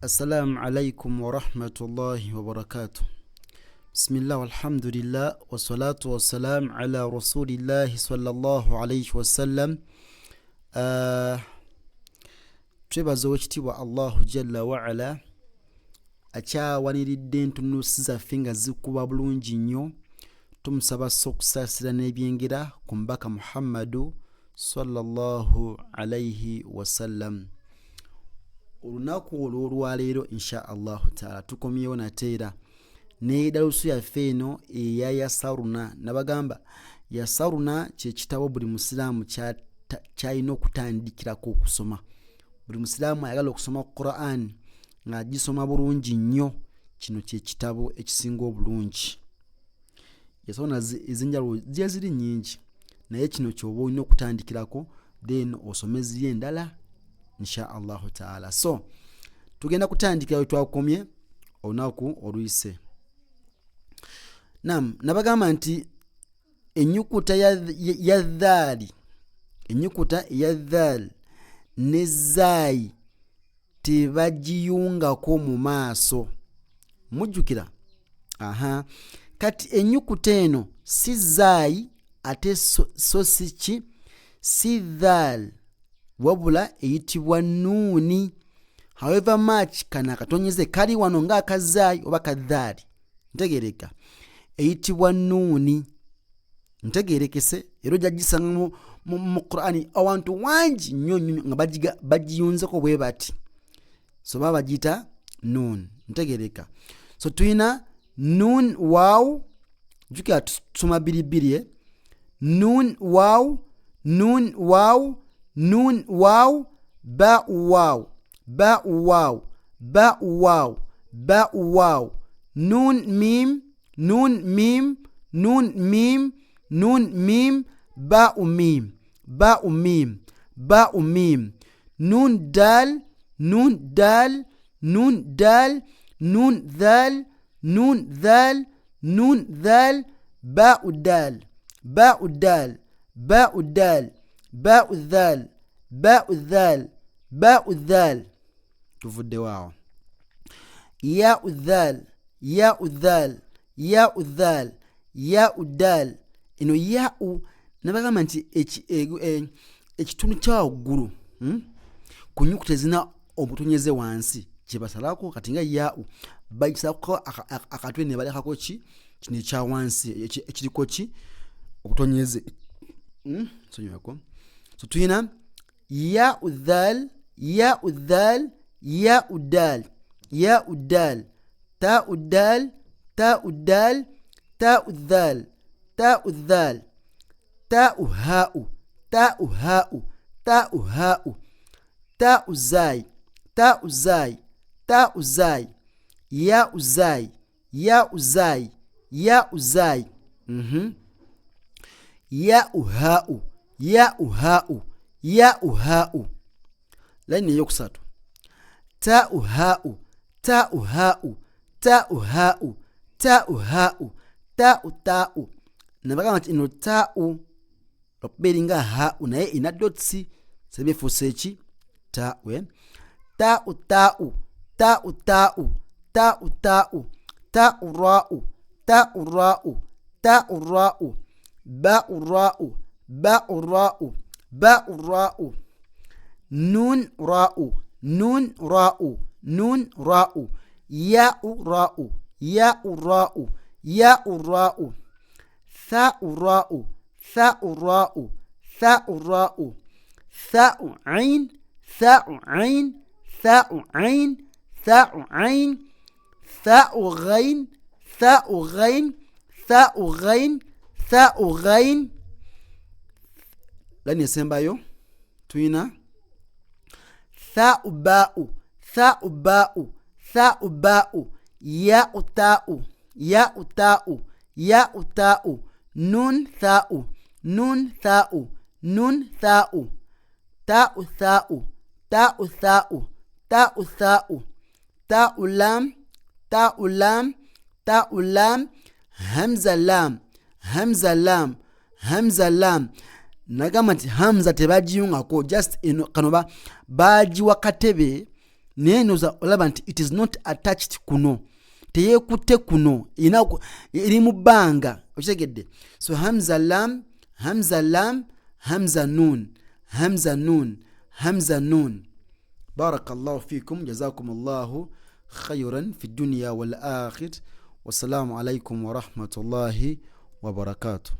السلام عليكم ورحمة الله وبركاته. بسم الله والحمد لله والصلاة والسلام على رسول الله صلى الله عليه وسلم. twebaza owekitiibwa Allahu Jalla wa Ala akyawaniridde entunusi zaffe nga zikuba bulungi nnyo. Tumusaba okusaasira n'ebyengera ku mbaka Muhammadu sallallahu alayhi wasallam. Olunaku olw'olwaleero insha Allahu taala tukomyewo nateera n'edalusu yaffe eno eya Yasaruna. Nabagamba Yasaruna kyekitabo buli musiraamu kyalina okutandikirako okusoma. Buli musiraamu ayagala okusoma Quran ng'agisoma bulungi nnyo, kino kyekitabo ekisinga obulungi. Yasaruna ezenjalo ziri nnyingi, naye kino ky'oba olina okutandikirako, then osome ziri endala insha Allahu taala. So tugenda kutandikira we twakomye olunaku oluyise. Nabagamba nti ennyukuta ya dhaali, ennyukuta ya dhaali ne zaayi tebagiyungako mu maaso. Mujjukira? Kati ennyukuta eno si zaayi ate so si dhaali, wabula eyitibwa nuuni. However much kana akatonyeze kali wano ng'akazaayi oba kadhaali, ntegereka, eyitibwa nuuni. Ntegerekese era ojja gisanga mu Qur'ani awantu wangi nnyo nga bagiyunzeko bwe bati, so baba bagiyita nuun. Ntegereka. So tuyina nuun waaw, jjukira tusoma biribiri, nuun waaw, nuun waaw, nuun waaw, ba waaw, ba waaw, ba waaw, ba waaw, nuun miim, nuun miim, nuun miim, nuun miim, ba miim, ba miim, ba miim, nuun daal, nuun daal, nuun daal, nuun daal, nuun daal, nuun daal, ba daal, ba daal, ba daal, ba daal, ba daal, ba daal. Tuvudde waawo. Ya daal, ya daal, ya daal, ya daal. Ino ya nabagamba nti ekitundu kya waggulu ku nnyukuta ezina obutonyeze wansi kyebasalako kati nga ya bagisalako akatwe ne balekako kino ekya wansi ekiriko obutonyeze. Sonyiwako. So tuyina ya dhaal, ya dhaal, ya daal, ya daal, ta daal, ta daal, ta dhaal, ta dhaal, ta haa'u, ta haa'u, ta haa'u, ta zaay, ta zaay, ta zaay, ya zaay, ya zaay, ya zaay. Ya haa'u, ya haa'u, ya haa'u. Laini eyokusatu. Ta haa'u, ta haa'u, ta haa'u, ta haa'u, ta taa'u. Nabagamba nti ino taa'u okubeeringa haa'u naye ina dotsi sebefuuse eki taa'u. Taa'u taa'u, taa'u taa'u, taa'u taa'u, taa'u raa'u, taa'u raa'u, taa'u raa'u, ba'u raa'u, ba'u raa'u, ba'u raa'u, nuun raa'u, nuun raa'u, nuun raa'u, yaa'u raa'u, yaa'u raa'u, yaa'u raa'u, tha'u raa'u, tha'u raa'u, tha'u raa'u, tha'u 'ayn, tha'u 'ayn, tha'u 'ayn, tha'u 'ayn, tha'u ghayn, tha'u ghayn, tha'u ghayn, tha'u ghayn. Lani esembayo tuyina tha'u ba'u, tha'u ba'u, tha'u ba'u, ya'u ta'u, ya'u ta'u, ya'u ta'u, nun tha'u, nun tha'u, nun tha'u, ta'u tha'u, ta'u tha'u, ta'u tha'u, ta'u lam, ta'u lam, ta'u lam, hamza lam, hamza lam, hamza lam. Nagamba nti hamza tebagiyungako, just kano bagiwa katebe nenoza olaba nti it is not attached kuno, teyekutte kuno, eri mu bbanga, okitegedde. So hamza lam, hamza lam, hamza nun, hamza nun, hamza nun. barakallahu fikum, jazakumullahu khayran fi dunya wal akhir. Wassalamu alaikum wa rahmatullahi wa barakatuh.